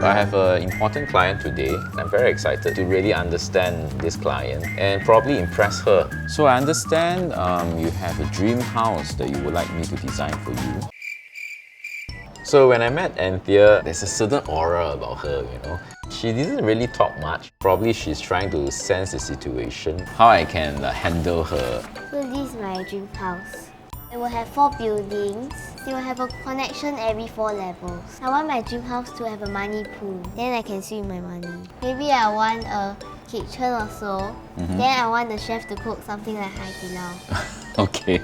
I have an important client today. I'm very excited to really understand this client and probably impress her. So I understand you have a dream house that you would like me to design for you. So when I met Anthea, there's a certain aura about her, you know. She didn't really talk much. Probably she's trying to sense the situation, how I can handle her. So this is my dream house. It will have 4 buildings. It will have a connection every 4 levels. I want my dream house to have a money pool. Then I can swim my money. Maybe I want a kitchen or so. Then I want the chef to cook something like Hai Di Lao. Okay.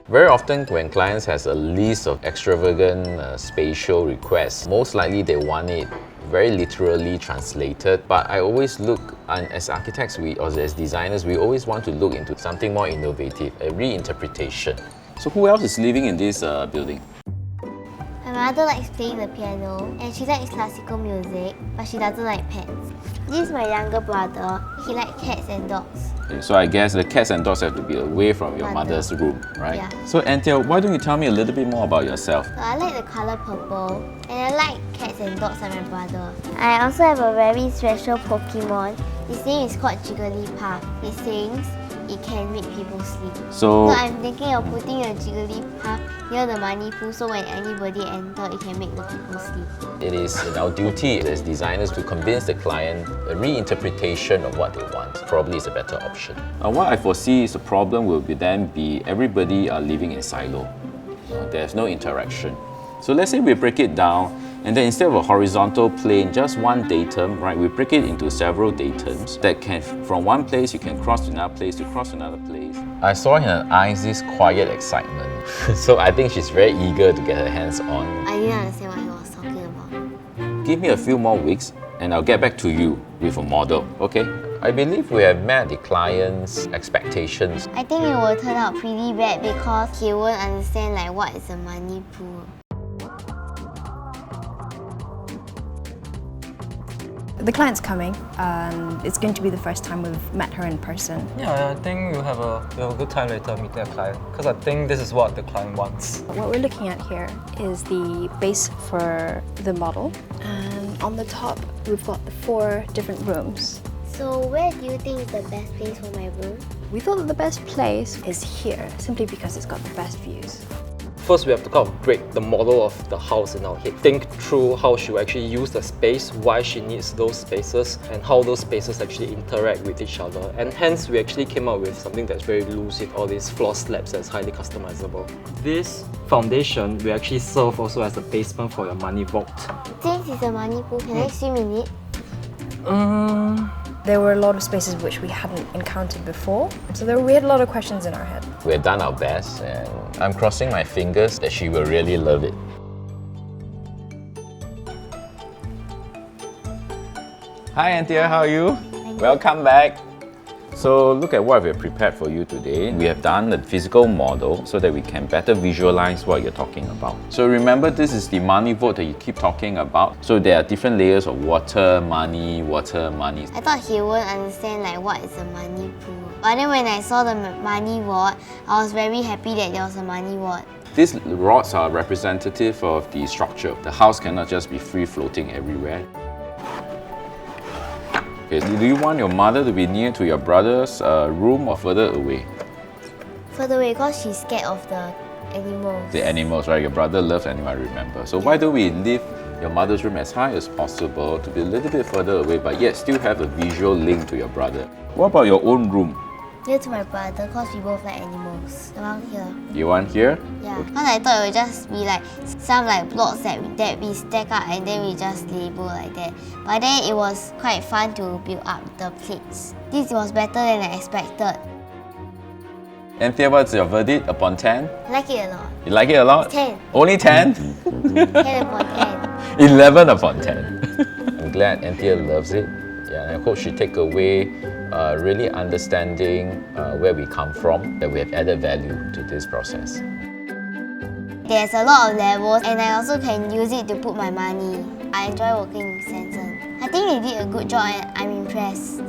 Very often when clients has a list of extravagant spatial requests, most likely they want it very literally translated, but I always look, and as architects or as designers, we always want to look into something more innovative, a reinterpretation. So who else is living in this building? My mother likes playing the piano and she likes classical music, but she doesn't like pets. This is my younger brother. He likes cats and dogs. Okay, so I guess the cats and dogs have to be away from your mother's room, right? Yeah. So Anthea, why don't you tell me a little bit more about yourself? So I like the color purple and I like cats and dogs like my brother. I also have a very special Pokemon. His name is called Jigglypuff. He sings, it can make people sleep. So I'm thinking of putting a Jigglypuff near the money pool so when anybody enters, it can make the people sleep. It is our duty as designers to convince the client a reinterpretation of what they want. Probably is a better option. What I foresee is a problem will be everybody are living in silo. There's no interaction. So let's say we break it down, and then instead of a horizontal plane, just one datum, right? We break it into several datums that can, from one place, you can cross to another place, to cross to another place. I saw in her eyes this quiet excitement. So I think she's very eager to get her hands on. I didn't understand what he was talking about. Give me a few more weeks and I'll get back to you with a model, okay? I believe we have met the client's expectations. I think it will turn out pretty bad because he won't understand like what is a money pool. The client's coming, and it's going to be the first time we've met her in person. Yeah, I think we'll have a good time later meeting the client because I think this is what the client wants. What we're looking at here is the base for the model, and on the top we've got the 4 different rooms. So where do you think is the best place for my room? We thought that the best place is here, simply because it's got the best views. First, we have to kind of break the model of the house in our head. Think through how she will actually use the space, why she needs those spaces, and how those spaces actually interact with each other. And hence, we actually came up with something that's very loose with all these floor slabs that's highly customizable. This foundation will actually serve also as a basement for your money vault. Since it's a money pool, can I swim in it? There were a lot of spaces which we hadn't encountered before, so we had a lot of questions in our head. We've done our best and I'm crossing my fingers that she will really love it. Hi Anthea, how are you? Welcome back. So look at what we've prepared for you today. We have done the physical model so that we can better visualize what you're talking about. So remember, this is the money vault that you keep talking about. So there are different layers of water, money, water, money. I thought he wouldn't understand like what is a money pool. But then when I saw the money vault, I was very happy that there was a money vault. These rods are representative of the structure. The house cannot just be free floating everywhere. Okay, do you want your mother to be near to your brother's room or further away? Further away because she's scared of the animals. The animals, right? Your brother loves animals, I remember. So why don't we leave your mother's room as high as possible to be a little bit further away, but yet still have a visual link to your brother. What about your own room? Near to my brother because we both like animals. Around here. You want here? Yeah, because I thought it would just be like some like blocks that we stack up and then we just label like that. But then it was quite fun to build up the plates. This was better than I expected. Anthea, what's your verdict upon 10? I like it a lot. You like it a lot? 10. Only 10? 10 upon 10. 11 upon 10. I'm glad Anthea loves it. Yeah, and I hope she take away really understanding where we come from, that we have added value to this process. There's a lot of levels and I also can use it to put my money. I enjoy working with Sanson. I think they did a good job and I'm impressed.